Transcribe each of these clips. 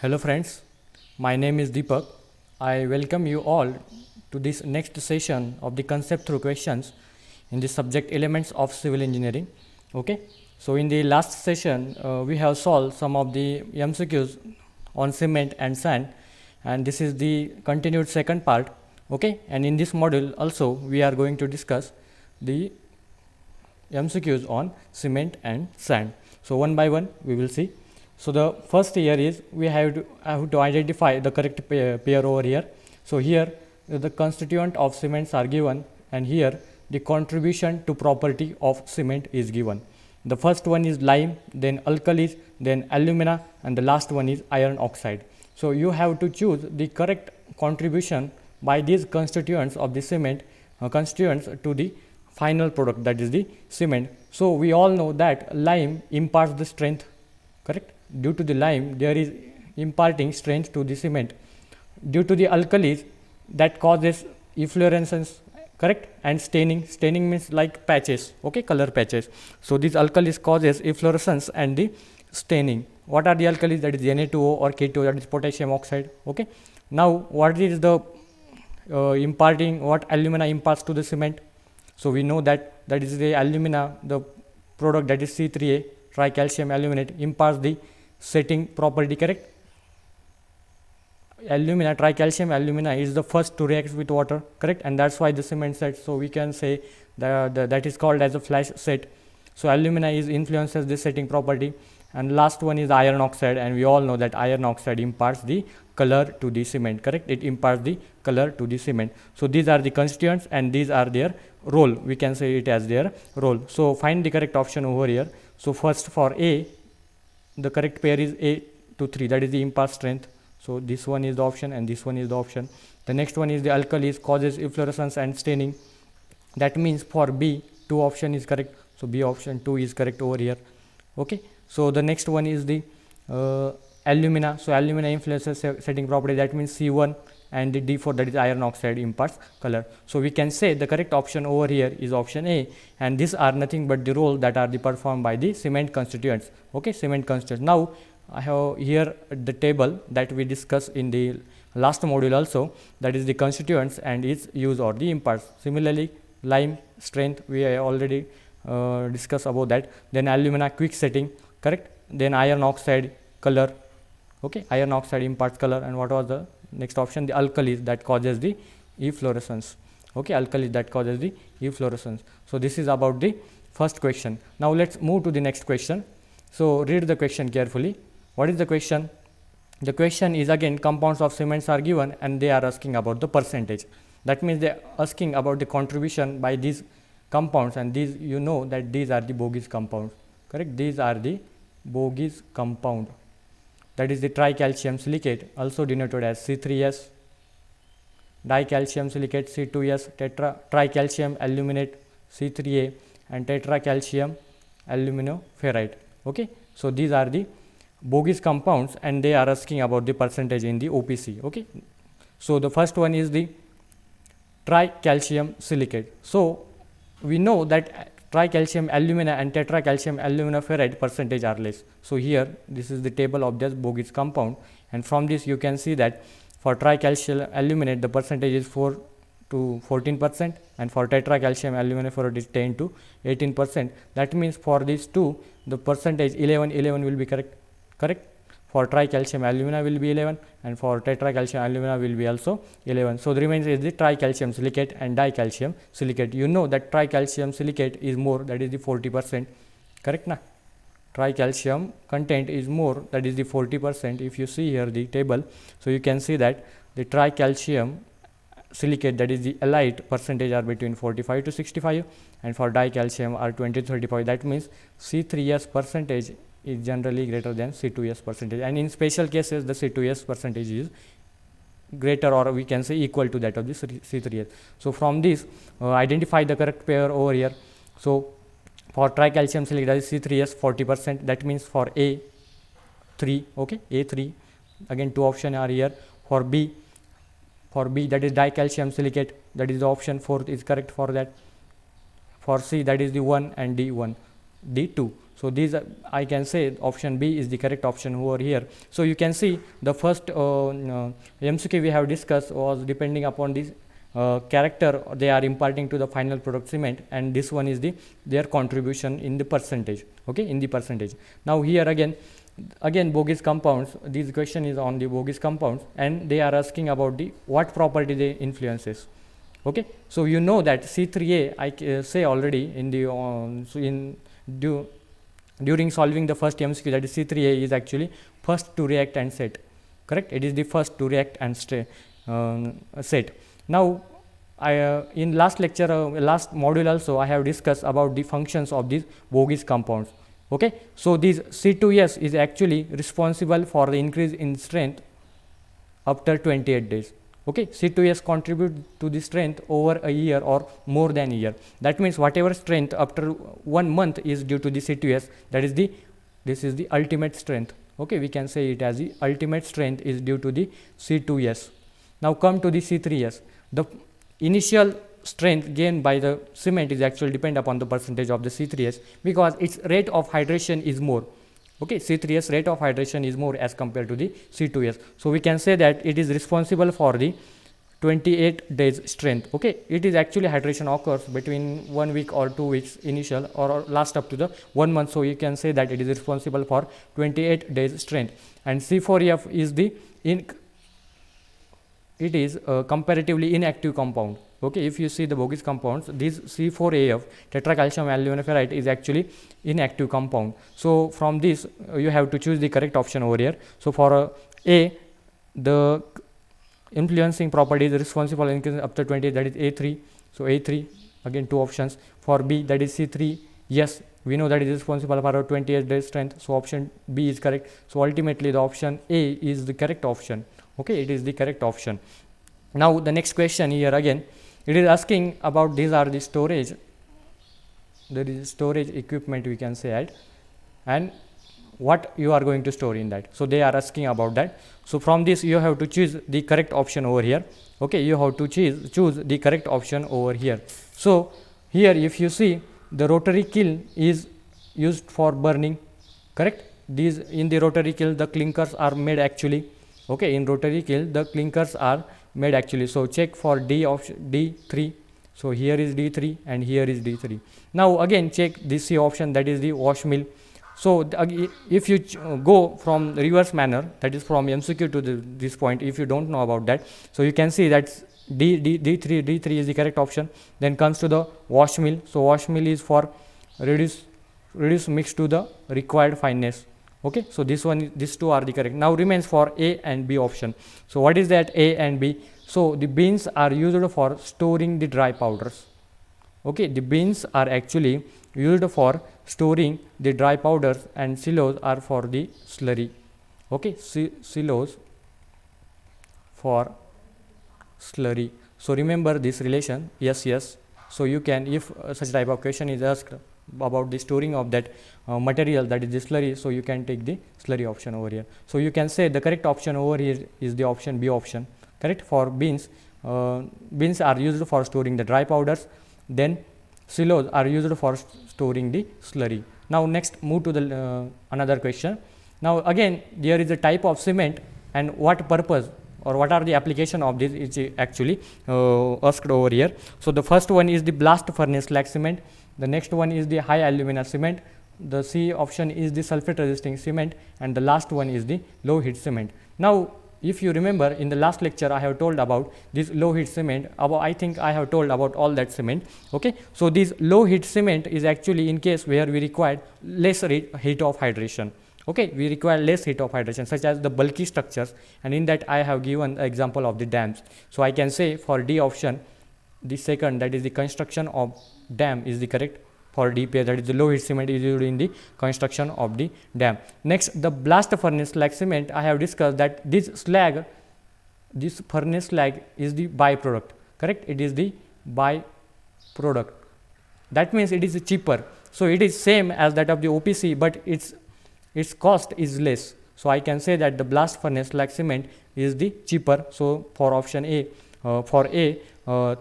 Hello friends, my name is Deepak. I welcome you all to this next session of the concept through questions in the subject elements of civil engineering. Okay, so in the last session we have solved some of the MCQs on cement and sand, and this is the continued second part. Okay, and in this module also we are going to discuss the MCQs on cement and sand. So one by one we will see. So the first here is we have to identify the correct pair over here. So here the constituent of cements are given, and here the contribution to property of cement is given. The first one is lime, then alkalis, then alumina, and the last one is iron oxide. So you have to choose the correct contribution by these constituents of the cement constituents to the final product, that is the cement. So we all know that lime imparts the strength, correct? Due to the lime there is imparting strength to the cement. Due to the alkalis, that causes efflorescence, correct? And staining means like patches, okay, color patches. So these alkalis causes efflorescence and the staining. What are the alkalis? That is Na2O or K2O, that is potassium oxide. Okay, now what is the imparting, what alumina imparts to the cement? So we know that is the alumina, the product, that is C3A, tricalcium aluminate, imparts the setting property, correct? Alumina, tricalcium alumina is the first to react with water, correct? And that's why the cement sets. So we can say that is called as a flash set. So alumina is influences the setting property. And last one is iron oxide, and we all know that iron oxide imparts the color to the cement, correct? It imparts the color to the cement. So these are the constituents and these are their role. We can say it as their role. So find the correct option over here. So first for A, the correct pair is A to 3, that is the impart strength. So this one is the option and this one is the option. The next one is the alkalis causes efflorescence and staining. That means for B, 2 option is correct. So B option 2 is correct over here. Okay. So the next one is the alumina. So alumina influences setting property, that means C1, and the D4, that is iron oxide, imparts color. So we can say the correct option over here is option A, and these are nothing but the role that are performed by the cement constituents. Okay, cement constituents. Now I have here the table that we discussed in the last module also, that is the constituents and its use or the imparts. Similarly, lime strength we already discussed about that. Then alumina quick setting, correct? Then iron oxide color. Okay, iron oxide imparts color. And what was the next option? The alkalis, that causes the efflorescence. Okay, alkalis that causes the efflorescence. So this is about the first question. Now let's move to the next question. So read the question carefully. What is the question? The question is again compounds of cements are given and they are asking about the percentage. That means they are asking about the contribution by these compounds, and these, you know that these are the Bogi's compounds, correct? These are the Bogi's compound, that is the tricalcium silicate, also denoted as C3S, dicalcium silicate C2S, tricalcium aluminate C3A, and tetracalcium aluminoferrite. Okay, so these are the Bogi's compounds and they are asking about the percentage in the OPC. Okay, so the first one is the tricalcium silicate. So we know that tricalcium alumina and tetracalcium aluminoferrite percentage are less. So here this is the table of this Bogi's compound, and from this you can see that for tricalcium aluminate the percentage is 4 to 14%, and for tetracalcium aluminoferrite is 10 to 18%. That means for these two the percentage 11 will be correct. For tricalcium alumina will be 11, and for tetracalcium alumina will be also 11. So the remainder is the tricalcium silicate and dicalcium silicate. You know that tricalcium silicate is more, that is the 40%, correct na? Tricalcium content is more, that is the 40%. If you see here the table, so you can see that the tricalcium silicate, that is the alite, percentage are between 45 to 65, and for dicalcium are 20 to 35. That means C3S percentage is generally greater than C2S percentage, and in special cases the C2S percentage is greater, or we can say equal to that of the C3S. So from this identify the correct pair over here. So for tricalcium silicate, that is C3S 40%, that means for A3, okay, A3, again 2 options are here. For B, that is dicalcium silicate, that is the option 4 is correct for that. For C, that is the 1 and D1, D2. So these I can say option B is the correct option over here. So you can see the first MCQ we have discussed was depending upon this character they are imparting to the final product cement, and this one is the their contribution in the percentage, okay, in the percentage. Now here again Bogi's compounds, this question is on the Bogi's compounds, and they are asking about the what property they influences. Okay, so you know that C3A I say already in the during solving the first MCQ, that is C3A is actually first to react and set, correct? It is the first to react and set. Now I in last lecture last module also I have discussed about the functions of these Bogi's compounds. Okay, so this C2S is actually responsible for the increase in strength after 28 days. Okay, C2S contribute to the strength over a year or more than a year. That means whatever strength after 1 month is due to the C2S, that is this is the ultimate strength. Okay, we can say it as the ultimate strength is due to the C2S. Now come to the C3S. The initial strength gained by the cement is actually depend upon the percentage of the C3S, because its rate of hydration is more. Okay, C3S rate of hydration is more as compared to the C2S. So we can say that it is responsible for the 28 days strength. Okay, it is actually hydration occurs between 1 week or 2 weeks initial or last up to the 1 month. So you can say that it is responsible for 28 days strength. And C4F is the it is a comparatively inactive compound. Okay, if you see the Bogi's compounds, this C4AF tetracalcium aluminopherrite is actually inactive compound. So from this you have to choose the correct option over here. So for A, the influencing property is responsible increase up to 20, that is A3. So A3, again 2 options. For B, that is C3. Yes, we know that it is responsible for 28 days strength. So option B is correct. So ultimately the option A is the correct option. Okay, it is the correct option. Now the next question here again, it is asking about these are the storage. There is storage equipment we can say it, and what you are going to store in that. So they are asking about that. So from this you have to choose the correct option over here. Okay, you have to choose the correct option over here. So here if you see, the rotary kiln is used for burning, correct? These in the rotary kiln the clinkers are made actually. Okay, in rotary kiln the clinkers are made actually. So check for D option, D3. So here is D3 and here is D3. Now again check this C option, that is the wash mill. So if you go from reverse manner, that is from MCQ to this point, if you don't know about that, so you can see that D3 is the correct option. Then comes to the wash mill. So wash mill is for reduce mix to the required fineness. Okay, so these two are the correct. Now remains for A and B option. So what is that A and B? So the bins are used for storing the dry powders. Okay, the bins are actually used for storing the dry powders, and silos are for the slurry. Okay, silos for slurry. So remember this relation. Yes. So you can, if such type of question is asked about the storing of that material, that is the slurry, so you can take the slurry option over here. So you can say the correct option over here is the option B option, correct? For bins, bins are used for storing the dry powders, then silos are used for storing the slurry. Now next move to the another question. Now again there is a type of cement, and what purpose or what are the application of this is actually asked over here. So the first one is the blast furnace slag cement. The next one is the high alumina cement. The C option is the sulfate resisting cement, and the last one is the low heat cement. Now if you remember in the last lecture I have told about this low heat cement, I think I have told about all that cement. Okay, so this low heat cement is actually in case where we require less heat of hydration. Okay, we require less heat of hydration, such as the bulky structures, and in that I have given the example of the dams. So I can say for D option, the second, that is the construction of dam, is the correct for D pair, that is the low heat cement is used in the construction of the dam. Next, the blast furnace slag cement, I have discussed that this furnace slag is the byproduct, correct? It is the byproduct. That means it is cheaper. So it is same as that of the OPC, but its cost is less. So I can say that the blast furnace slag cement is the cheaper. So for option A,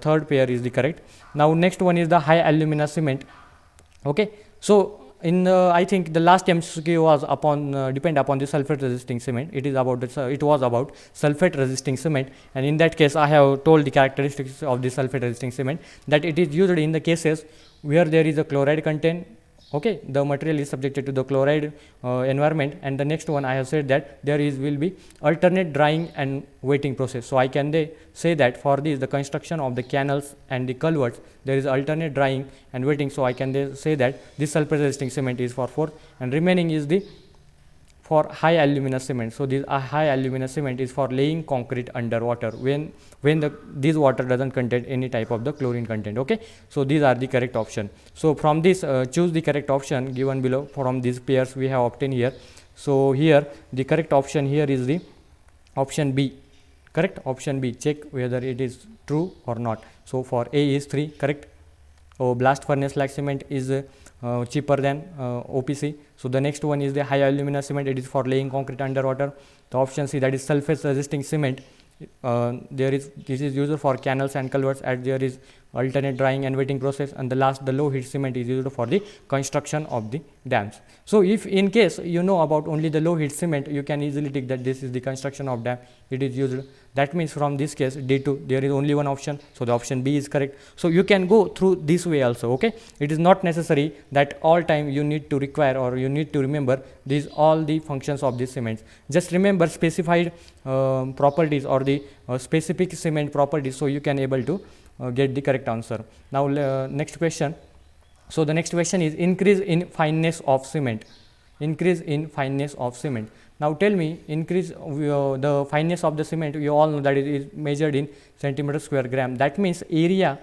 third pair is the correct. Now next one is the high alumina cement. Okay, so in I think the last MCQ was upon depend upon the sulfate resisting cement. It was about sulfate resisting cement, and in that case I have told the characteristics of the sulfate resisting cement, that it is used in the cases where there is a chloride content. Okay, the material is subjected to the chloride environment. And the next one I have said that there will be alternate drying and wetting process. So I can say that for this, the construction of the canals and the culverts, there is alternate drying and wetting. So I can say that this sulfate resisting cement is for 4, and remaining is the for high alumina cement. So this high alumina cement is for laying concrete underwater when this water doesn't contain any type of the chlorine content. Okay, so these are the correct option. So from this choose the correct option given below from these pairs we have obtained here. So here the correct option here is the option B. Correct, option B. Check whether it is true or not. So for A is 3 correct. Blast furnace slag cement is cheaper than OPC. So the next one is the high alumina cement. It is for laying concrete underwater. The option C, that is sulfate resisting cement, this is used for canals and culverts, as there is alternate drying and wetting process. And the last, the low heat cement, is used for the construction of the dams. So if in case you know about only the low heat cement, you can easily take that this is the construction of dam, it is used. That means from this case D2 there is only one option, so the option B is correct. So you can go through this way also. Okay, it is not necessary that all time you need to require or you need to remember these all the functions of these cements. Just remember specified properties or the specific cement properties, so you can able to get the correct answer. Now next question. So the next question is increase in fineness of cement. Increase in fineness of cement. Now tell me, increase the fineness of the cement, you all know that it is measured in centimeter square gram. That means area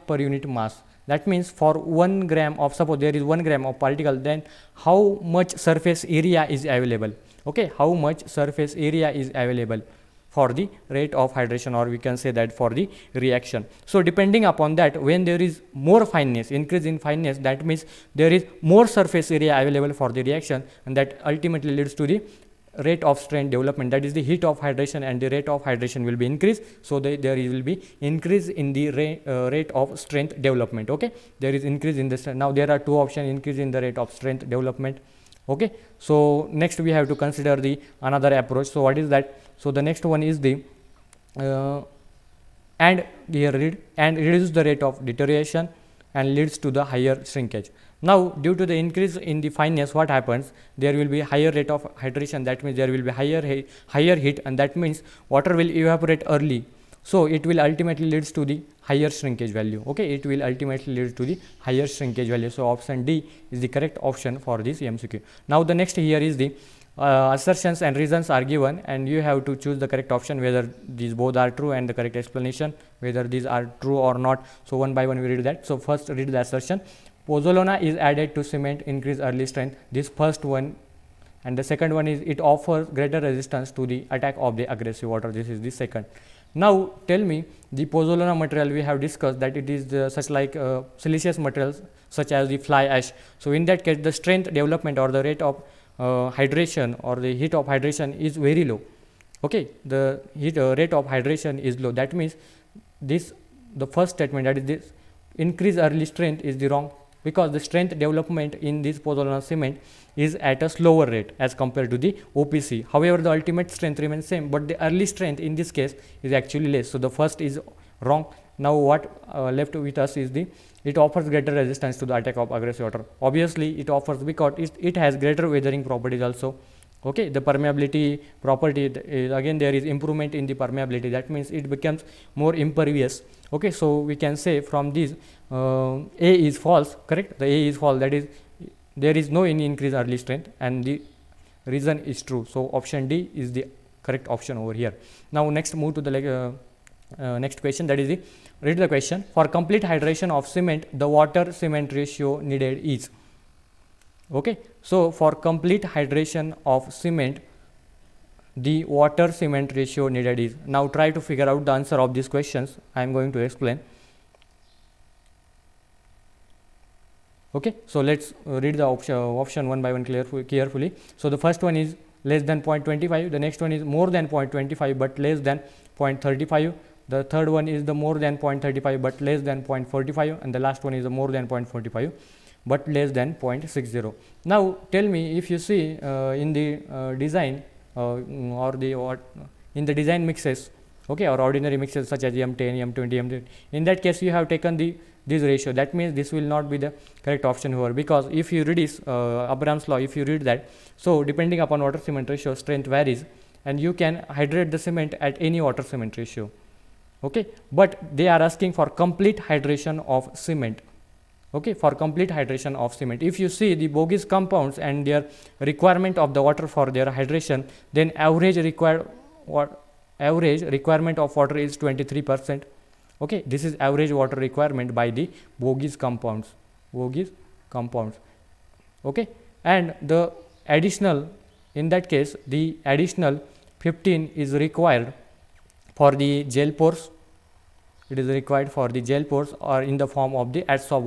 per unit mass. That means for 1 gram of, suppose there is 1 gram of particle, then how much surface area is available? Okay, how much surface area is available for the rate of hydration, or we can say that for the reaction. So depending upon that, when there is more fineness, increase in fineness, that means there is more surface area available for the reaction, and that ultimately leads to the rate of strength development, that is the heat of hydration, and the rate of hydration will be increased. So there will be increase in the rate of strength development. Okay, there is increase in the strength. Now there are two options, increase in the rate of strength development. Okay, so next we have to consider the another approach. So what is that? So the next one is the and here read and reduce the rate of deterioration and leads to the higher shrinkage. Now due to the increase in the fineness, what happens? There will be higher rate of hydration. That means there will be higher heat, and that means water will evaporate early. So it will ultimately leads to the higher shrinkage value. Okay, it will ultimately lead to the higher shrinkage value. So option D is the correct option for this MCQ. Now the next here is the assertions and reasons are given, and you have to choose the correct option, whether these both are true, and the correct explanation whether these are true or not. So one by one we read that. So first read the assertion. Pozzolana is added to cement, increase early strength. This first one. And the second one is it offers greater resistance to the attack of the aggressive water. This is the second. Now tell me, the pozzolana material we have discussed that it is such like siliceous materials such as the fly ash. So in that case the strength development or the rate of hydration or the heat of hydration is very low. Okay, the heat rate of hydration is low. That means this the first statement, that is this increase early strength, is the wrong, because the strength development in this pozzolana cement is at a slower rate as compared to the OPC. However, the ultimate strength remains same, but the early strength in this case is actually less. So the first is wrong. Now what left with us is the it offers greater resistance to the attack of aggressive water. Obviously it offers because it has greater weathering properties also. Okay, the permeability property again there is improvement in the permeability. That means it becomes more impervious. Okay, so we can say from this A is false. Correct, the A is false, that is there is no any increase early strength, and the reason is true. So option D is the correct option over here. Now next move to the next question, that is the read the question. For complete hydration of cement, the water cement ratio needed is. Okay, so for complete hydration of cement, the water cement ratio needed is. Now try to figure out the answer of these questions. I am going to explain. Okay, so let's read the option one by one carefully. So the first one is less than 0.25, the next one is more than 0.25 but less than 0.35, the third one is the more than 0.35 but less than 0.45, and the last one is the more than 0.45. but less than 0.60. Now tell me, if you see in the design or the in the design mixes, okay, or ordinary mixes such as M10, M20, M30, in that case you have taken this ratio. That means this will not be the correct option here, because if you read this Abraham's law, if you read that, so depending upon water cement ratio, strength varies, and you can hydrate the cement at any water cement ratio, okay, but they are asking for complete hydration of cement, okay, for complete hydration of cement. If you see the Bogi's compounds and their requirement of the water for their hydration, then average requirement of water is 23%. Okay, this is average water requirement by the Bogi's compounds. Okay, and the additional, in that case, the additional 15 is required for the gel pores. It is required for the gel pores, or in the form of the adsorb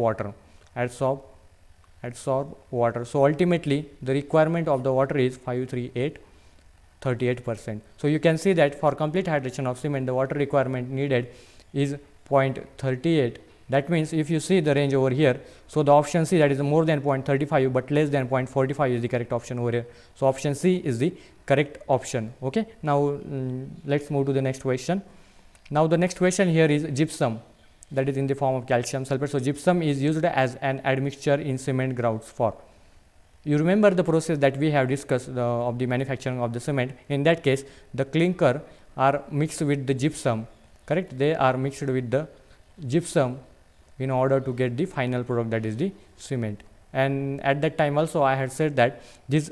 water. So ultimately the requirement of the water is 38%. So you can see that for complete hydration of cement, the water requirement needed is 0.38. That means if you see the range over here, so the option C, that is more than 0.35 but less than 0.45, is the correct option over here. So option C is the correct option. Okay, now let's move to the next question. Now the next question here is gypsum, that is in the form of calcium sulfate. So gypsum is used as an admixture in cement grouts for, you remember the process that we have discussed of the manufacturing of the cement. In that case, the clinker are mixed with the gypsum, correct? They are mixed with the gypsum in order to get the final product, that is the cement. And at that time also I had said that this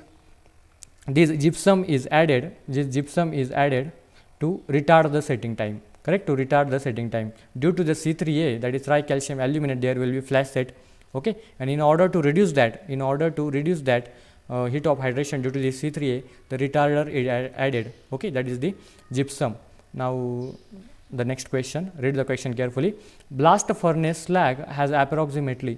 gypsum is added to retard the setting time, correct? To retard the setting time due to the C3A, that is tricalcium aluminate, there will be flash set. Okay, and in order to reduce that heat of hydration due to the C3A, the retarder is added. Okay, that is the gypsum. Now the next question, read the question carefully. Blast furnace slag has approximately,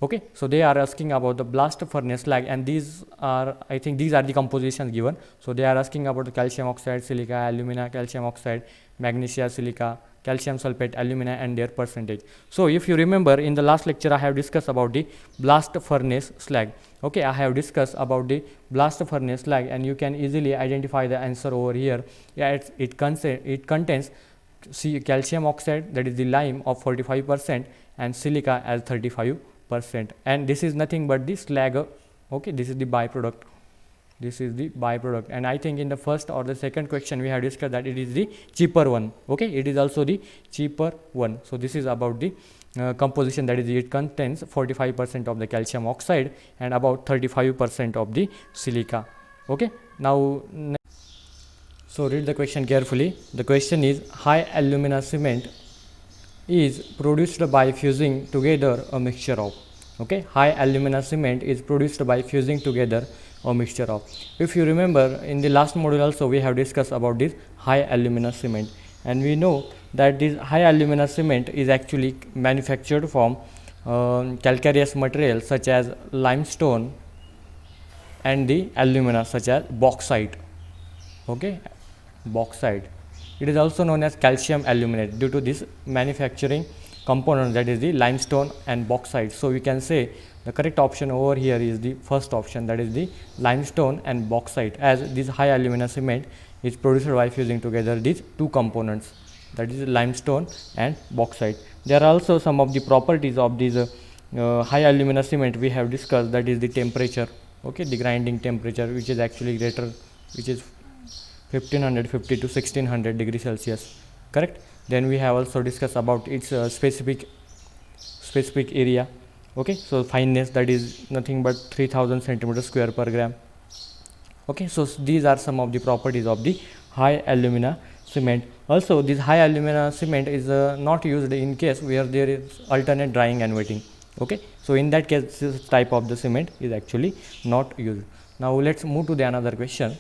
okay, so they are asking about the blast furnace slag, and these are, I think these are the compositions given. So they are asking about the calcium oxide, silica, alumina, calcium oxide, magnesia, silica, calcium sulfate, alumina, and their percentage. So if you remember, in the last lecture I have discussed about the blast furnace slag. Okay, I have discussed about the blast furnace slag, and you can easily identify the answer over here. Yeah, it contains calcium oxide, that is the lime, of 45%, and silica as 35%, and this is nothing but the slag. Okay, this is the byproduct. And I think in the first or the second question we have discussed that it is the cheaper one. Okay, it is also the cheaper one. So this is about the composition, that is it contains 45% of the calcium oxide and about 35% of the silica. Okay, now so read the question carefully. The question is, high alumina cement is produced by fusing together a mixture of, okay, high alumina cement is produced by fusing together a mixture of. If you remember, in the last module also we have discussed about this high alumina cement, and we know that this high alumina cement is actually manufactured from calcareous materials such as limestone and the alumina such as bauxite. Okay, bauxite. It is also known as calcium aluminate due to this manufacturing component, that is the limestone and bauxite. So we can say the correct option over here is the first option, that is the limestone and bauxite, as this high alumina cement is produced by fusing together these two components, that is limestone and bauxite. There are also some of the properties of this high alumina cement we have discussed, that is the temperature. Okay, the grinding temperature, which is actually greater, which is 1550 to 1600 degrees Celsius, correct? Then we have also discussed about its specific area. Okay, so fineness, that is nothing but 3000 centimeters square per gram. Okay, so these are some of the properties of the high alumina cement. Also, this high alumina cement is not used in case where there is alternate drying and wetting. Okay, so in that case this type of the cement is actually not used. Now let's move to the another question.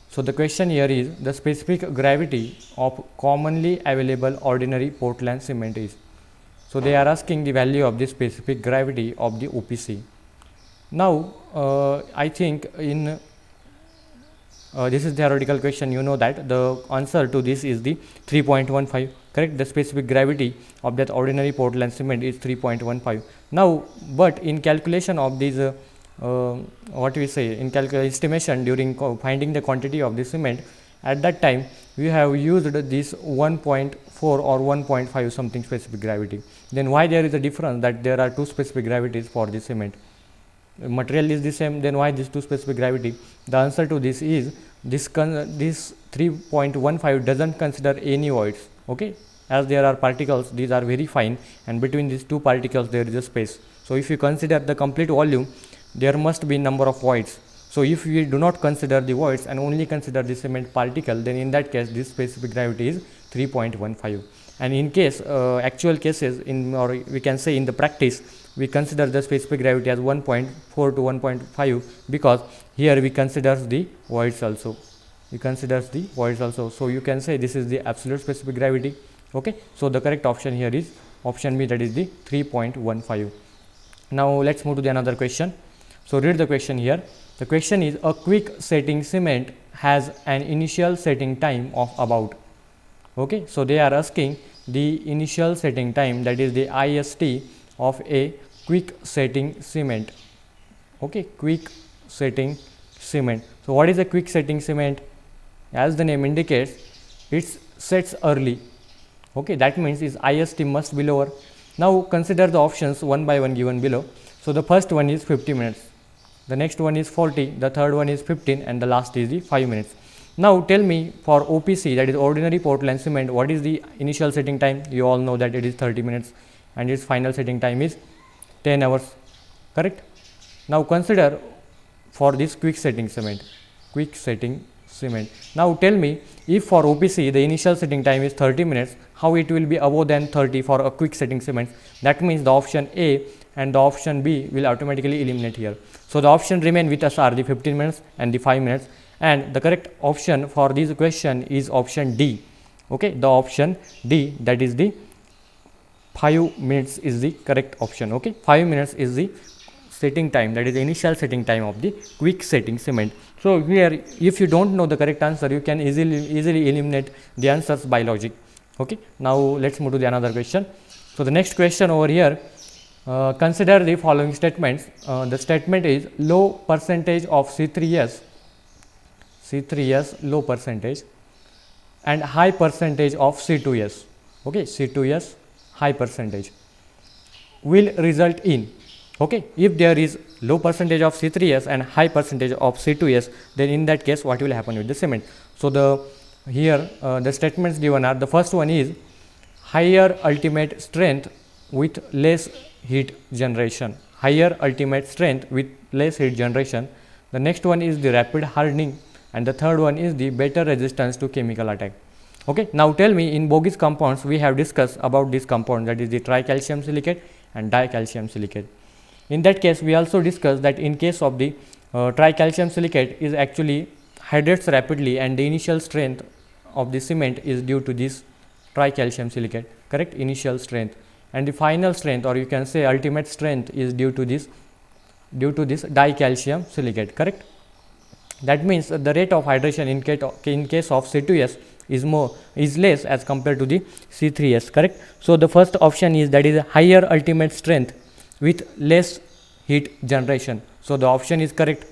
So the question here is, the specific gravity of commonly available ordinary Portland cement is. So they are asking the value of the specific gravity of the OPC. Now I think in this is theoretical question, you know that the answer to this is the 3.15, correct. The specific gravity of that ordinary Portland cement is 3.15. Now, but in calculation of these what we say, in estimation during finding the quantity of the cement, at that time we have used this 1.4 or 1.5 something specific gravity. Then why there is a difference that there are two specific gravities for the cement? Material is the same, then why this two specific gravity? The answer to this is this 3.15 doesn't consider any voids, okay, as there are particles, these are very fine, and between these two particles there is a space. So if you consider the complete volume, there must be number of voids. So if we do not consider the voids and only consider the cement particle, then in that case this specific gravity is 3.15. And in case actual cases, in, or we can say in the practice, we consider the specific gravity as 1.4 to 1.5, because here we consider the voids also. So you can say this is the absolute specific gravity. Okay, so the correct option here is option B, that is the 3.15. Now let's move to the another question. So read the question here. The question is, a quick setting cement has an initial setting time of about. Okay, so they are asking the initial setting time, that is the IST of a quick setting cement. Okay, quick setting cement. So what is a quick setting cement? As the name indicates, it sets early. Okay, that means its IST must be lower. Now consider the options one by one given below. So the first one is 50 minutes, the next one is 40, the third one is 15, and the last is the 5 minutes. Now tell me, for OPC, that is ordinary Portland cement, what is the initial setting time? You all know that it is 30 minutes and its final setting time is 10 hours, correct? Now consider for this quick setting cement. Now tell me, if for OPC the initial setting time is 30 minutes, how it will be above than 30 for a quick setting cement? That means the option A and the option B will automatically eliminate here. So the option remain with us are the 15 minutes and the 5 minutes, and the correct option for this question is option D. Okay, the option D, that is the 5 minutes is the correct option. Okay, 5 minutes is the setting time, that is the initial setting time of the quick setting cement. So here, if you don't know the correct answer, you can easily eliminate the answers by logic. Okay, now let's move to the another question. So the next question over here, consider the following statements. The statement is low percentage of C3S low percentage, and high percentage of C2S. Okay, C2S high percentage will result in. Okay, if there is low percentage of C3S and high percentage of C2S, then in that case what will happen with the cement? So the here the statements given are, the first one is higher ultimate strength with less heat generation. Higher ultimate strength with less heat generation. The next one is the rapid hardening, and the third one is the better resistance to chemical attack. Okay, now tell me, in Bogi's compounds we have discussed about this compound, that is the tricalcium silicate and dicalcium silicate. In that case, we also discussed that in case of the tricalcium silicate is actually hydrates rapidly, and the initial strength of the cement is due to this tricalcium silicate, correct, initial strength, and the final strength, or you can say ultimate strength, is due to this dicalcium silicate, correct. That means the rate of hydration in case of C2S is less as compared to the C3S, correct. So the first option is, that is higher ultimate strength with less heat generation. So the option is correct.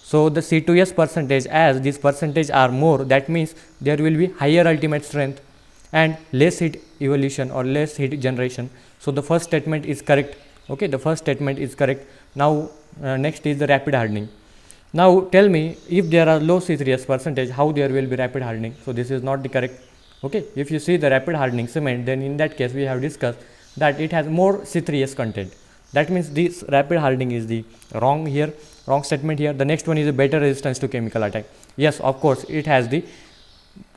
So the C2S percentage, as this percentage are more, that means there will be higher ultimate strength and less heat evolution or less heat generation. So the first statement is correct. Okay, the first statement is correct. Now next is the rapid hardening. Now tell me, if there are low C3S percentage, how there will be rapid hardening? So this is not the correct. Okay, if you see the rapid hardening cement, then in that case we have discussed that it has more C3S content. That means this rapid hardening is the wrong statement here. The next one is a better resistance to chemical attack. Yes, of course, it has the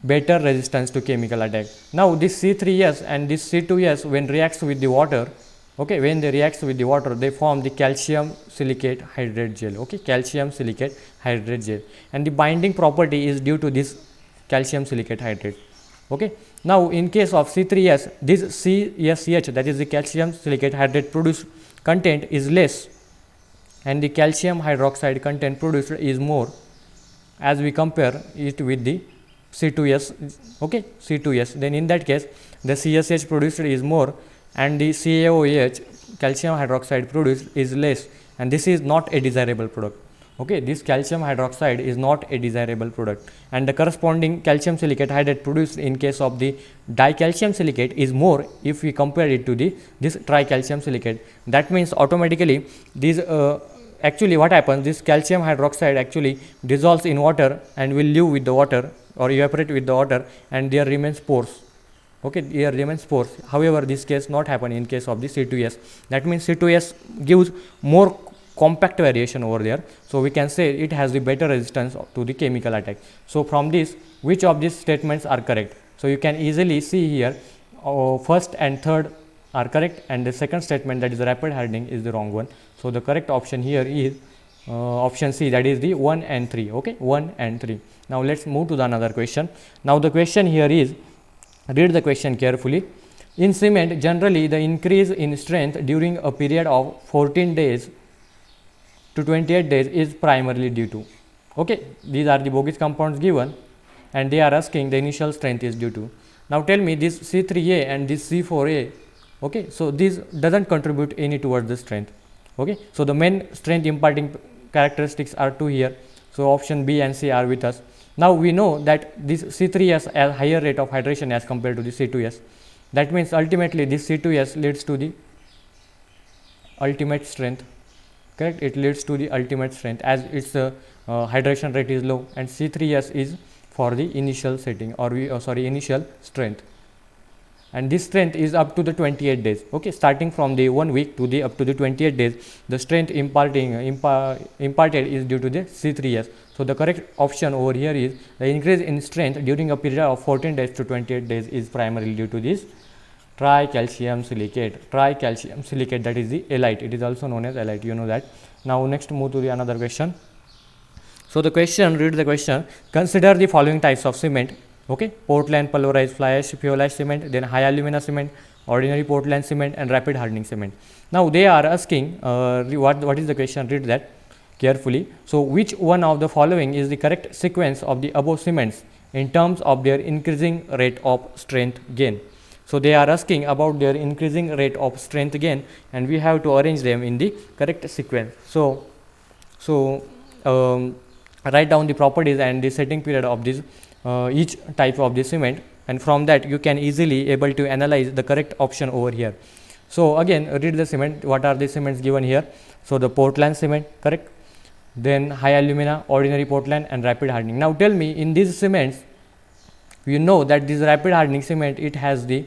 better resistance to chemical attack. Now this C3S and this C2S, when reacts with the water, okay, when they react with the water, they form the calcium silicate hydrate gel. Okay, calcium silicate hydrate gel, and the binding property is due to this calcium silicate hydrate. Okay, now in case of C3S, this CSH, that is the calcium silicate hydrate produced content is less, and the calcium hydroxide content produced is more, as we compare it with the C2S, okay, C2S, then in that case the CSH produced is more and the CaOH, calcium hydroxide produced, is less, and this is not a desirable product. Okay, this calcium hydroxide is not a desirable product, and the corresponding calcium silicate hydrate produced in case of the dicalcium silicate is more if we compare it to this tricalcium silicate. That means automatically these actually what happens, this calcium hydroxide actually dissolves in water and will live with the water or evaporate with the water, and there remains pores. Okay, there remains pores. However, this case not happen in case of the C2S. That means C2S gives more compact variation over there, so we can say it has the better resistance to the chemical attack. So from this, which of these statements are correct? So you can easily see here, first and third are correct, and the second statement, that is rapid hardening, is the wrong one. So the correct option here is option C, that is the 1 and 3. Okay, 1 and 3. Now let's move to the another question. Now the question here is, read the question carefully. In cement, generally the increase in strength during a period of 14 days to 28 days is primarily due to, okay, these are the bogus compounds given, and they are asking the initial strength is due to. Now tell me, this C3A and this C4A, okay, so this doesn't contribute any towards the strength. Okay, so the main strength imparting characteristics are two here. So option B and C are with us. Now we know that this C3S has higher rate of hydration as compared to the C2S. That means ultimately this C2S leads to the ultimate strength. Correct, it leads to the ultimate strength as its hydration rate is low, and C3S is for the initial setting, or initial strength, and this strength is up to the 28 days. Okay, starting from the 1 week to the up to the 28 days, the strength imparted is due to the C3S. So the correct option over here is the increase in strength during a period of 14 days to 28 days is primarily due to this tricalcium silicate. Tricalcium silicate, that is the halite. It is also known as halite, you know that. Now next move to the another question. So the question, read the question. Consider the following types of cement. Okay, Portland pulverized fly ash fuel ash cement, then high alumina cement, ordinary Portland cement, and rapid hardening cement. Now they are asking what is the question, read that carefully. So which one of the following is the correct sequence of the above cements in terms of their increasing rate of strength gain? So they are asking about their increasing rate of strength gain, and we have to arrange them in the correct sequence. So write down the properties and the setting period of this each type of the cement, and from that you can easily able to analyze the correct option over here. So again, read the cement. What are the cements given here? So the Portland cement, correct, then high alumina, ordinary Portland, and rapid hardening. Now tell me, in these cements, you know that this rapid hardening cement, it has the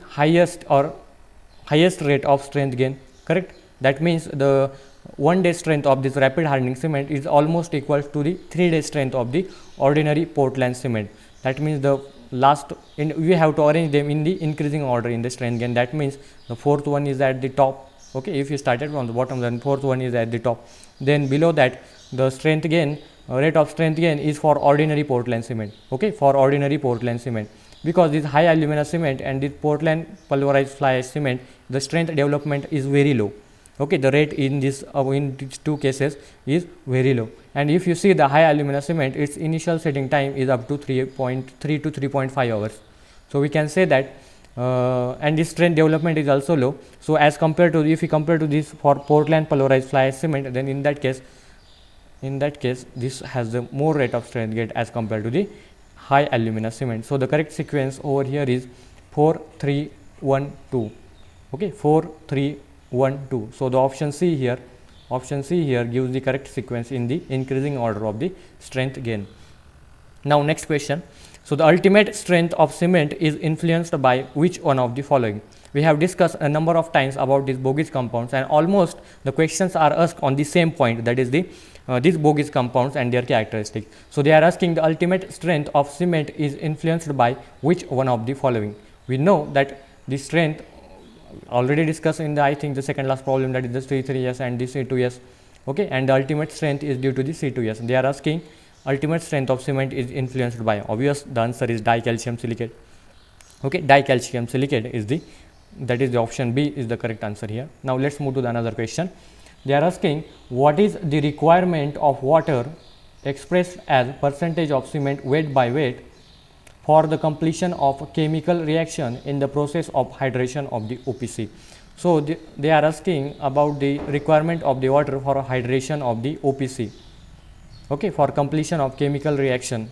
highest rate of strength gain, correct. That means the 1 day strength of this rapid hardening cement is almost equal to the 3 day strength of the ordinary Portland cement. That means the last, we have to arrange them in the increasing order in the strength gain. That means the fourth one is at the top. Okay, if you started from the bottom, then fourth one is at the top. Then below that, the strength gain, rate of strength gain is for ordinary Portland cement. Okay, for ordinary Portland cement, because this high alumina cement and this Portland pulverized fly ash cement, the strength development is very low. Okay, the rate in these two cases is very low. And if you see the high alumina cement, its initial setting time is up to 3.3 to 3.5 hours. So we can say that and this strength development is also low. So as compared to, if we compare to this for Portland pulverized fly ash cement, then in that case this has the more rate of strength gain as compared to the high alumina cement. So the correct sequence over here is 4 3 1 2. Okay, 4 3 1 2. So the option C here gives the correct sequence in the increasing order of the strength gain. Now next question. So the ultimate strength of cement is influenced by which one of the following? We have discussed a number of times about these bogus compounds, and almost the questions are asked on the same point, that is the these bogus compounds and their characteristics. So they are asking the ultimate strength of cement is influenced by which one of the following? We know that the strength already discussed in the, I think, the second last problem, that is the C3S and the C2S. Okay, and the ultimate strength is due to the C2S. They are asking ultimate strength of cement is influenced by, obvious, the answer is dicalcium silicate. Okay, dicalcium silicate is the, that is the option B is the correct answer here. Now let's move to the another question. They are asking what is the requirement of water expressed as percentage of cement weight by weight for the completion of a chemical reaction in the process of hydration of the OPC. So, they are asking about the requirement of the water for hydration of the OPC, okay, for completion of chemical reaction.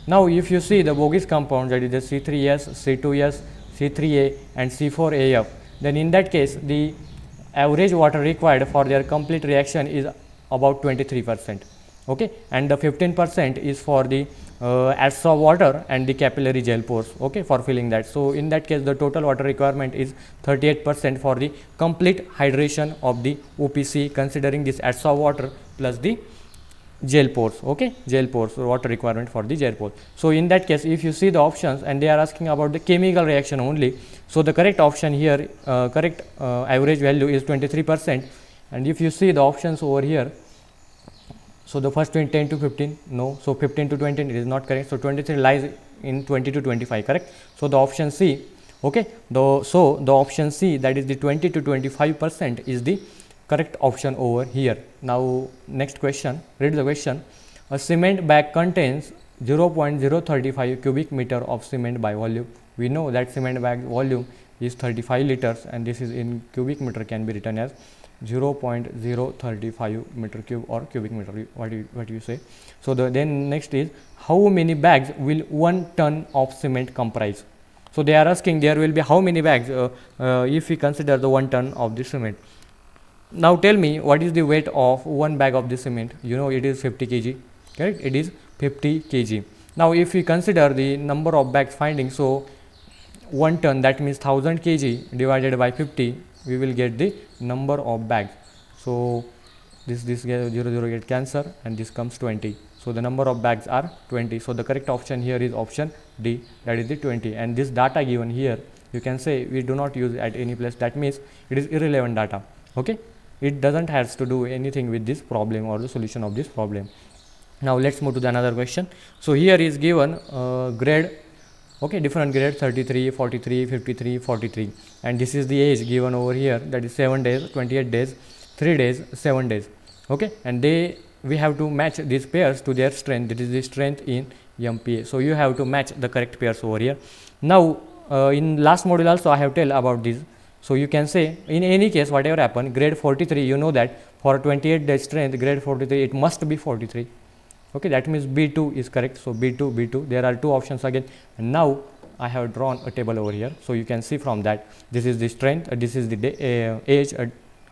Now, if you see the bogus compound, that is the C3S, C2S, C3A and C4AF, then in that case the average water required for their complete reaction is about 23%, okay, and the 15% is for the adsorb water and the capillary gel pores, okay, for filling that. So, in that case the total water requirement is 38% for the complete hydration of the OPC, considering this adsorb water plus the gel pores, okay, gel pores, water requirement for the gel pores. So, in that case if you see the options and they are asking about the chemical reaction only, so the correct option here, correct average value is 23%, and if you see the options over here, so the first 10 to 15, no, so 15 to 20 it is not correct, so 23 lies in 20 to 25, correct. So, the option C, okay, so the option C, that is the 20 to 25% is the correct option over here. Now, next question, read the question. A cement bag contains 0.035 cubic meter of cement by volume. We know that cement bag volume is 35 liters and this is in cubic meter, can be written as 0.035 meter cube or cubic meter, what do you say. So, then next is, how many bags will 1 ton of cement comprise? So, they are asking there will be how many bags if we consider the 1 ton of the cement. Now, tell me what is the weight of 1 bag of the cement? You know it is 50 kg, correct, it is 50 kg. Now, if we consider the number of bags finding, so 1 ton, that means 1000 kg divided by 50, we will get the number of bags. So, this 0 get cancel and this comes 20. So, the number of bags are 20. So, the correct option here is option D, that is the 20, and this data given here you can say we do not use at any place, that means it is irrelevant data, okay. It doesn't has to do anything with this problem or the solution of this problem. Now, let's move to the another question. So, here is given grade, okay, different grade 33, 43, 53, 43, and this is the age given over here, that is 7 days, 28 days, 3 days, 7 days, okay, and we have to match these pairs to their strength, that is the strength in MPa. So, you have to match the correct pairs over here. Now, in last module also I have tell about this. So, you can say in any case whatever happen, grade 43, you know that for 28 days strength grade 43 it must be 43, okay, that means B2 is correct. So, B2, there are two options again, and now I have drawn a table over here. So, you can see from that this is the strength, this is the age,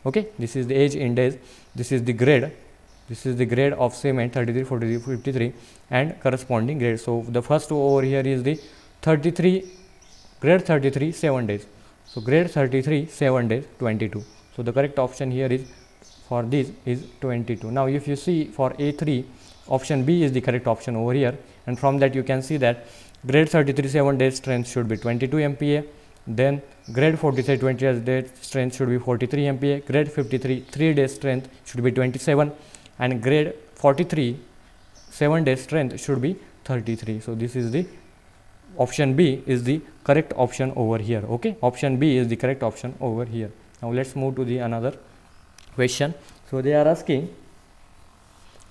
okay, this is the age in days, this is the grade of cement 33, 43, 53 and corresponding grade. So, the first over here is the 33, grade 33 7 days. So, grade 33 7 days 22. So, the correct option here is for this is 22. Now, if you see for A3, option B is the correct option over here, and from that you can see that grade 33 7 days strength should be 22 MPa, then grade 43 20 days strength should be 43 MPa, grade 53 3 days strength should be 27, and grade 43 7 days strength should be 33. So, this is the option B is the correct option over here, okay, option B is the correct option over here. Now, let's move to the another question. So, they are asking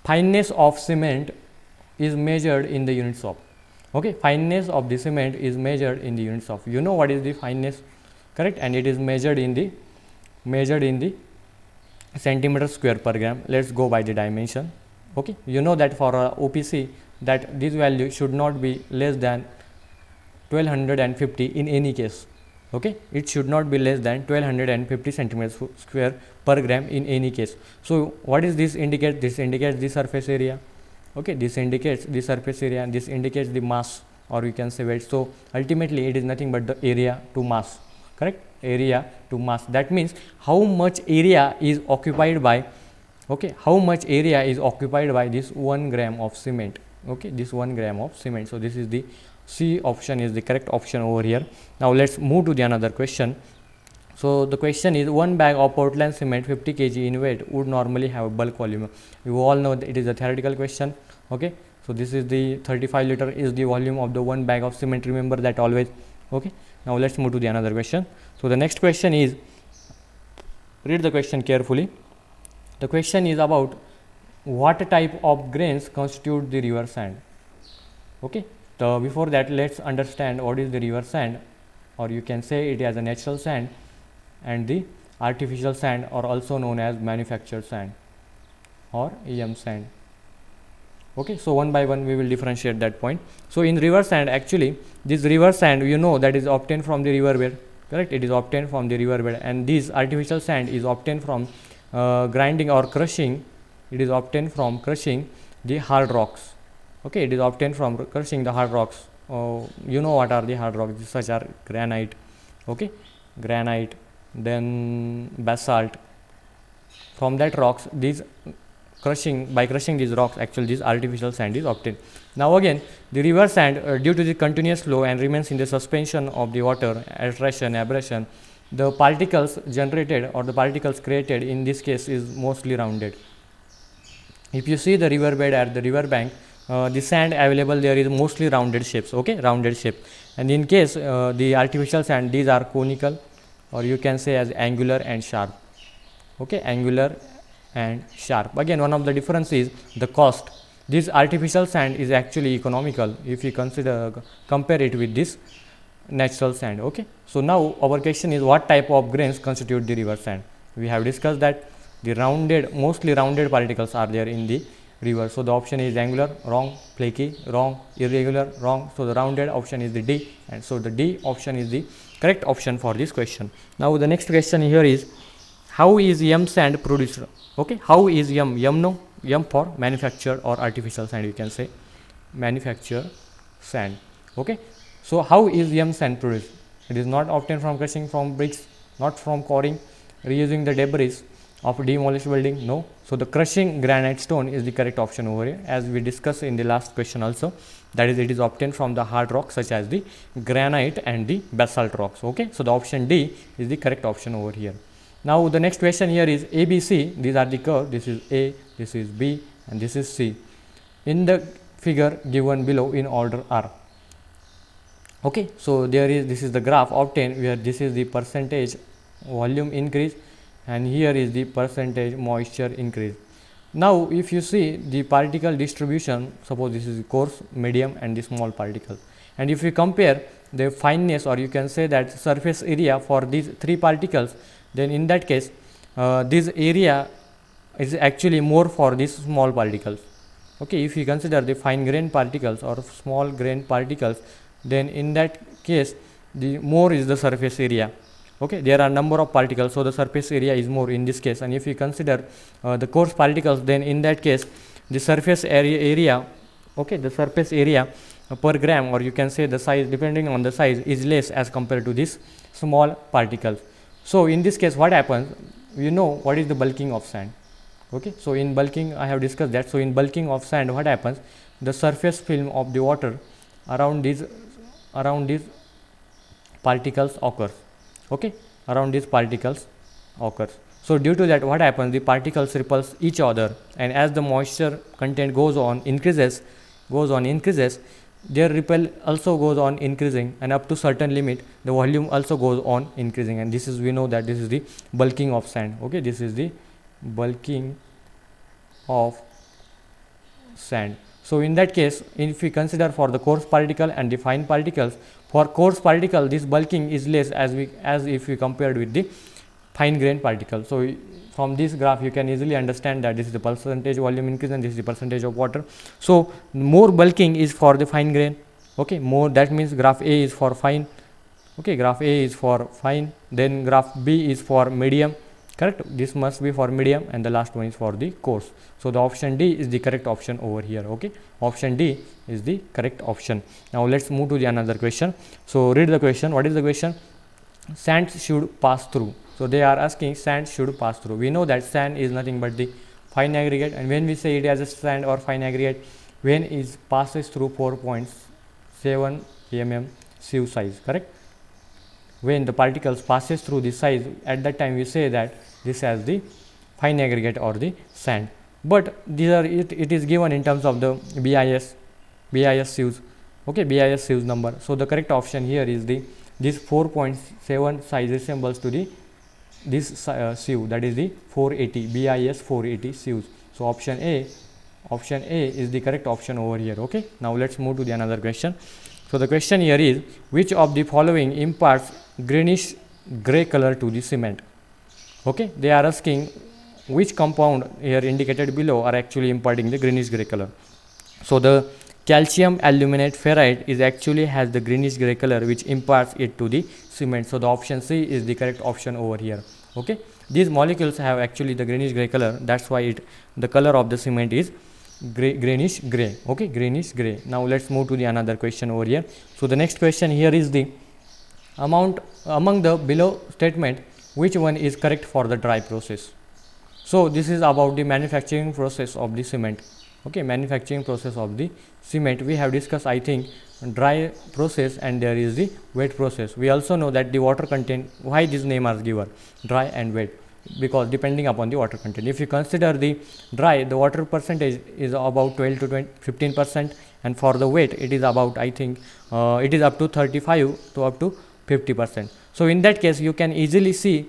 fineness of cement is measured in the units of, okay, fineness of the cement is measured in the units of, you know what is the fineness, correct, and it is measured in the centimeter square per gram. Let's go by the dimension, okay, you know that for OPC that this value should not be less than 1250 in any case, okay, it should not be less than 1250 centimeters square per gram in any case. So, what is this indicate? This indicates the surface area, okay, this indicates the surface area and this indicates the mass, or you can say weight. So, ultimately it is nothing but the area to mass, correct, area to mass, that means how much area is occupied by, okay, how much area is occupied by this 1 gram of cement, okay, this 1 gram of cement. So, this is the C option is the correct option over here. Now, let's move to the another question. So, the question is 1 bag of Portland cement 50 kg in weight would normally have a bulk volume. You all know that it is a theoretical question, okay. So, this is the 35 liter is the volume of the 1 bag of cement, remember that always, okay. Now, let's move to the another question. So, the next question is read the question carefully. The question is about what type of grains constitute the river sand. Okay, so before that let's understand what is the river sand, or you can say it as a natural sand and the artificial sand, or also known as manufactured sand or EM sand. Okay, so one by one we will differentiate that point. So in river sand, actually this river sand, you know, that is obtained from the river bed, correct? It is obtained from the river bed, and this artificial sand is obtained from grinding or crushing. It is obtained from crushing the hard rocks. Okay, it is obtained from crushing the hard rocks. You know what are the hard rocks, such are granite. Okay, granite, then basalt. From that rocks, these by crushing these rocks, actually this artificial sand is obtained. Now again, the river sand, due to the continuous flow and remains in the suspension of the water, alteration, abrasion, the particles generated or the particles created in this case is mostly rounded. If you see the river bed at the river bank, the sand available there is mostly rounded shapes. Okay, rounded shape. And in case the artificial sand, these are conical, or you can say as angular and sharp. Okay, angular and sharp. Again, one of the difference is the cost. This artificial sand is actually economical if you compare it with this natural sand. Okay, so now our question is, what type of grains constitute the river sand? We have discussed that the mostly rounded particles are there in the river. So the option is angular, wrong, flaky, wrong, irregular, wrong. So the rounded option is the D, and so the D option is the correct option for this question. Now the next question here is, how is EM sand produced? Okay, how is EM? EM for manufactured or artificial sand, you can say manufactured sand. Okay, so how is EM sand produced? It is not obtained from crushing, from bricks, not from quarrying, reusing the debris of demolished building. No. So the crushing granite stone is the correct option over here, as we discussed in the last question also. That is, it is obtained from the hard rocks such as the granite and the basalt rocks. Okay, so the option D is the correct option over here. Now the next question here is ABC. These are the curve. This is A, this is B, and this is C. In the figure given below in order R. Okay, so this is the graph obtained where this is the percentage volume increase, and here is the percentage moisture increase. Now if you see the particle distribution, suppose this is the coarse, medium, and the small particles, and if you compare the fineness, or you can say that surface area for these three particles, then in that case this area is actually more for these small particles. Okay, if you consider the fine grain particles or small grain particles, then in that case the more is the surface area. Okay, there are number of particles, so the surface area is more in this case. And if you consider the coarse particles, then in that case the surface area, okay, the surface area per gram, or you can say the size, depending on the size, is less as compared to this small particles. So in this case what happens, you know what is the bulking of sand. Okay, so in bulking I have discussed that. So in bulking of sand, what happens, the surface film of the water around these particles occurs. Okay, around these particles occurs. So due to that, what happens, the particles repulse each other, and as the moisture content goes on increases, their repel also goes on increasing, and up to certain limit the volume also goes on increasing, and this is, we know that this is the bulking of sand. Okay, this is the bulking of sand. So in that case, if we consider for the coarse particle and the fine particles, for coarse particle this bulking is less as if we compared with the fine grain particle. So from this graph you can easily understand that this is the percentage volume increase and this is the percentage of water. So more bulking is for the fine grain. Okay, more, that means graph A is for fine. Okay, graph A is for fine, then graph B is for medium. Correct, this must be for medium, and the last one is for the coarse. So the option D is the correct option over here. Okay, option D is the correct option. Now let's move to the another question. So read the question. What is the question? Sand should pass through. So they are asking sand should pass through. We know that sand is nothing but the fine aggregate, and when we say it as a sand or fine aggregate, when it passes through 4.7 mm sieve size. Correct, when the particles passes through this size, at that time we say that this as the fine aggregate or the sand. But these are it is given in terms of the BIS sieves. Okay, BIS sieves number. So the correct option here is this 4.7 size resembles to the this sieve, that is the 480 BIS 480 sieves. So option A is the correct option over here. Okay, now let's move to the another question. So the question here is, which of the following imparts greenish gray color to the cement? Okay, they are asking which compound here indicated below are actually imparting the greenish gray color. So the calcium aluminate ferrite is actually has the greenish gray color which imparts it to the cement. So the option C is the correct option over here. Okay, these molecules have actually the greenish gray color, that's why the color of the cement is greenish gray. Okay, greenish gray. Now let's move to the another question over here. So the next question here is the among the below statement, which one is correct for the dry process? So this is about the manufacturing process of the cement. Okay, manufacturing process of the cement we have discussed, I think, dry process, and there is the wet process. We also know that the water content, why these names are given dry and wet, because depending upon the water content. If you consider the dry, the water percentage is about 12 to 15%, and for the wet it is about, I think, it is up to 35 to up to 50%. So in that case you can easily see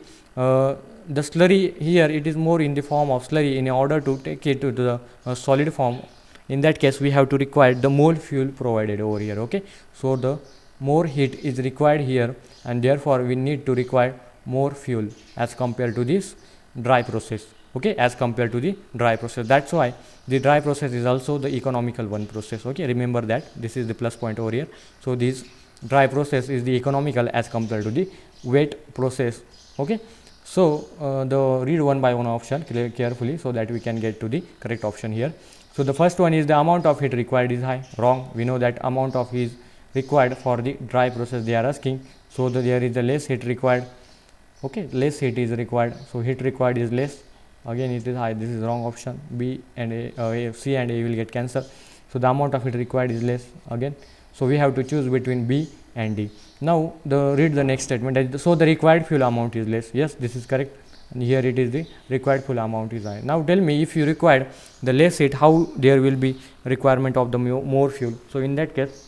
the slurry here, it is more in the form of slurry. In order to take it to the solid form, in that case we have to require the more fuel provided over here. Okay, so the more heat is required here, and therefore we need to require more fuel as compared to this dry process. Okay, as compared to the dry process, that's why the dry process is also the economical one process. Okay, remember that this is the plus point over here. So this dry process is the economical as compared to the wet process. Okay, so the read one by one option carefully so that we can get to the correct option here. So the first one is the amount of heat required is high. Wrong. We know that amount of heat is required for the dry process they are asking. So there is the less heat required. Okay, less heat is required. So heat required is less. Again it is high. This is wrong option. B and A, C and A will get cancelled. So the amount of heat required is less again. So we have to choose between B and D. Now read the next statement. So the required fuel amount is less. Yes, this is correct. And here it is the required fuel amount is high. Now tell me, if you require the less heat, how there will be requirement of the more fuel? So in that case,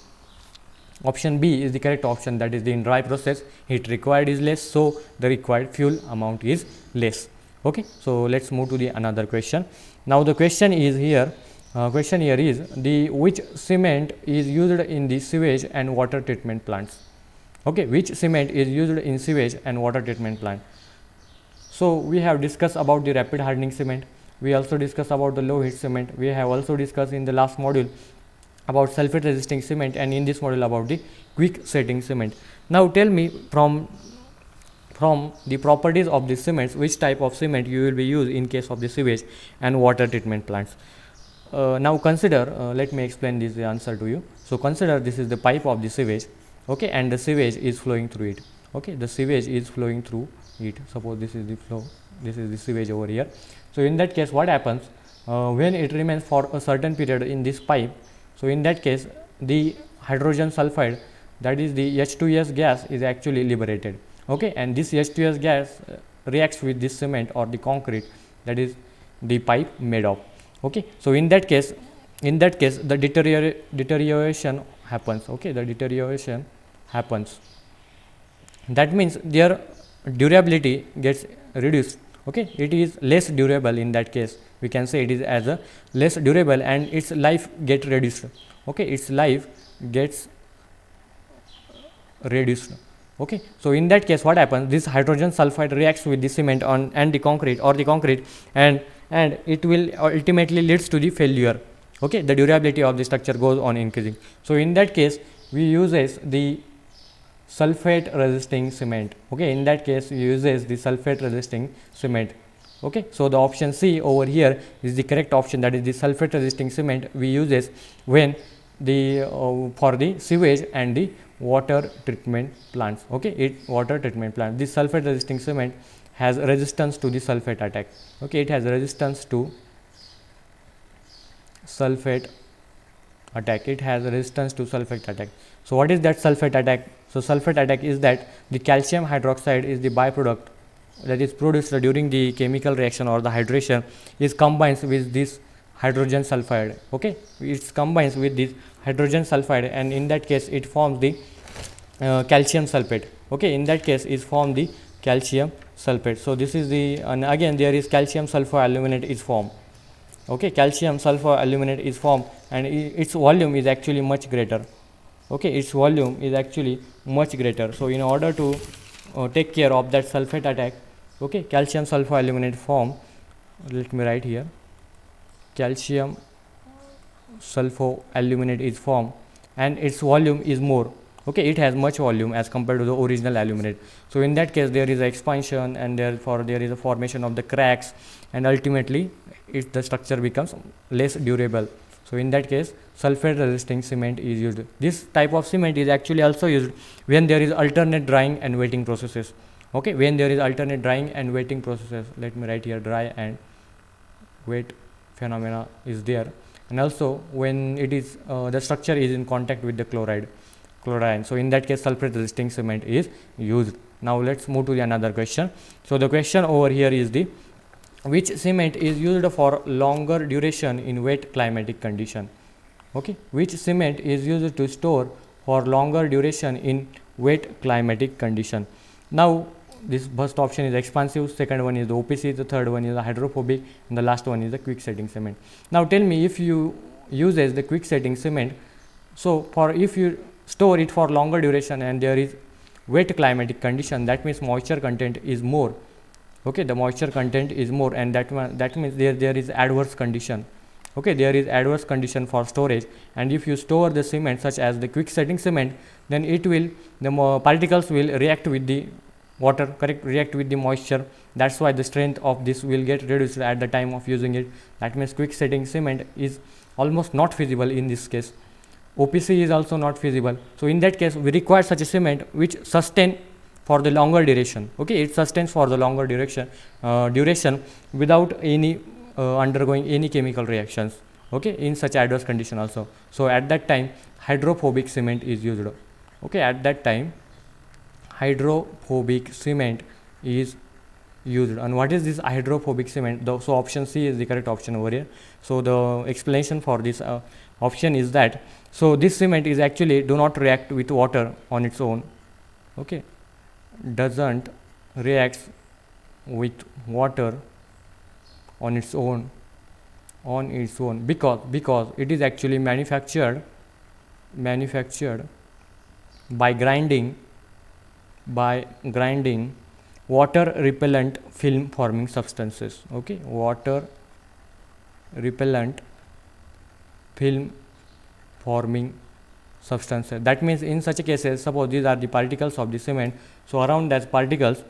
option B is the correct option. That is, the in dry process heat required is less, so the required fuel amount is less. Okay, so let's move to the another question. Now the question is here. Question here is the which cement is used in the sewage and water treatment plants? Okay, which cement is used in sewage and water treatment plant? So we have discussed about the rapid hardening cement. We also discussed about the low heat cement. We have also discussed in the last module about sulfate resisting cement, and in this module about the quick setting cement. Now tell me, from the properties of the cements, which type of cement you will be used in case of the sewage and water treatment plants. Now consider, let me explain this answer to you. So consider this is the pipe of the sewage. Okay, and the sewage is flowing through it. Okay, the sewage is flowing through it. Suppose this is the flow, this is the sewage over here. So in that case what happens, when it remains for a certain period in this pipe, so in that case the hydrogen sulfide, that is the H2S gas, is actually liberated. Okay, and this H2S gas reacts with this cement or the concrete that is the pipe made of. Okay, so in that case the deterioration happens. Okay, the deterioration happens. That means their durability gets reduced. Okay, it is less durable. In that case we can say it is as a less durable, and its life gets reduced. Okay, its life gets reduced. Okay, so in that case what happens, this hydrogen sulfide reacts with the cement and the concrete and it will ultimately leads to the failure. Okay, the durability of the structure goes on increasing. So in that case we uses the sulfate resisting cement. Okay, in that case we uses the sulfate resisting cement. Okay, so the option C over here is the correct option. That is, the sulfate resisting cement we uses when the for the sewage and the water treatment plants. Okay, water treatment plant, this sulfate resisting cement has resistance to the sulfate attack. Okay, it has resistance to sulfate attack. It has resistance to sulfate attack. So what is that sulfate attack? So sulfate attack is that the calcium hydroxide is the byproduct that is produced during the chemical reaction or the hydration, is combines with this hydrogen sulfide. Okay, it combines with this hydrogen sulfide, and in that case it forms the calcium sulfate. Okay, in that case is form the calcium sulfate. So this is the, and again there is calcium sulfur aluminate is formed. Okay, calcium sulfur aluminate is formed, and its volume is actually much greater. Okay, its volume is actually much greater. So in order to take care of that sulfate attack, okay, calcium sulfur aluminate form, let me write here, calcium sulfur aluminate is formed and its volume is more. Okay, it has much volume as compared to the original aluminate. So in that case there is expansion, and therefore there is a formation of the cracks, and ultimately the structure becomes less durable. So in that case sulfate resisting cement is used. This type of cement is actually also used when there is alternate drying and wetting processes. Okay, when there is alternate drying and wetting processes, let me write here, dry and wet phenomena is there, and also when it is the structure is in contact with the chloride. So in that case sulfate resisting cement is used. Now let's move to the another question. So the question over here is the, which cement is used for longer duration in wet climatic condition? Okay, which cement is used to store for longer duration in wet climatic condition? Now this first option is expansive, second one is the OPC, the third one is the hydrophobic, and the last one is the quick setting cement. Now tell me, if you uses the quick setting cement, so for if you store it for longer duration and there is wet climatic condition, that means moisture content is more. Okay, the moisture content is more, and that means there is adverse condition. Okay, there is adverse condition for storage, and if you store the cement such as the quick setting cement, then it will, the particles will react with the water, correct, react with the moisture. That's why the strength of this will get reduced at the time of using it. That means quick setting cement is almost not feasible in this case. OPC is also not feasible. So in that case we require such a cement which sustain for the longer duration. Okay, it sustains for the longer duration without any undergoing any chemical reactions. Okay, in such adverse condition also. So at that time hydrophobic cement is used. Okay, at that time hydrophobic cement is used. And what is this hydrophobic cement? So option C is the correct option over here. So the explanation for this option is that, so this cement is actually do not react with water on its own. Okay, doesn't react with water on its own because it is actually manufactured by grinding water repellent film forming substances. Okay, water repellent film forming substances. That means in such cases, suppose these are the particles of the cement, so around that particles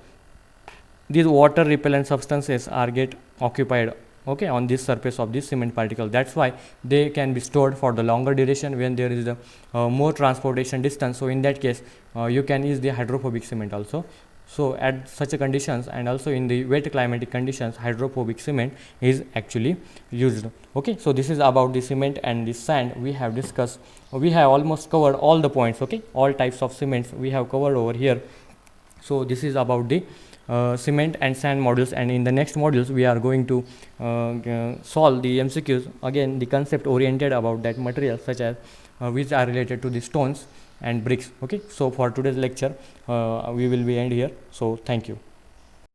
these water repellent substances are get occupied, okay, on this surface of this cement particle. That's why they can be stored for the longer duration when there is the more transportation distance. So in that case you can use the hydrophobic cement also. So at such a conditions, and also in the wet climatic conditions, hydrophobic cement is actually used. Okay, so this is about the cement and the sand we have discussed. We have almost covered all the points. Okay, all types of cements we have covered over here. So this is about the cement and sand modules, and in the next modules we are going to solve the MCQs, again the concept oriented about that material, such as which are related to the stones and bricks. Okay, so for today's lecture we will be end here. So thank you.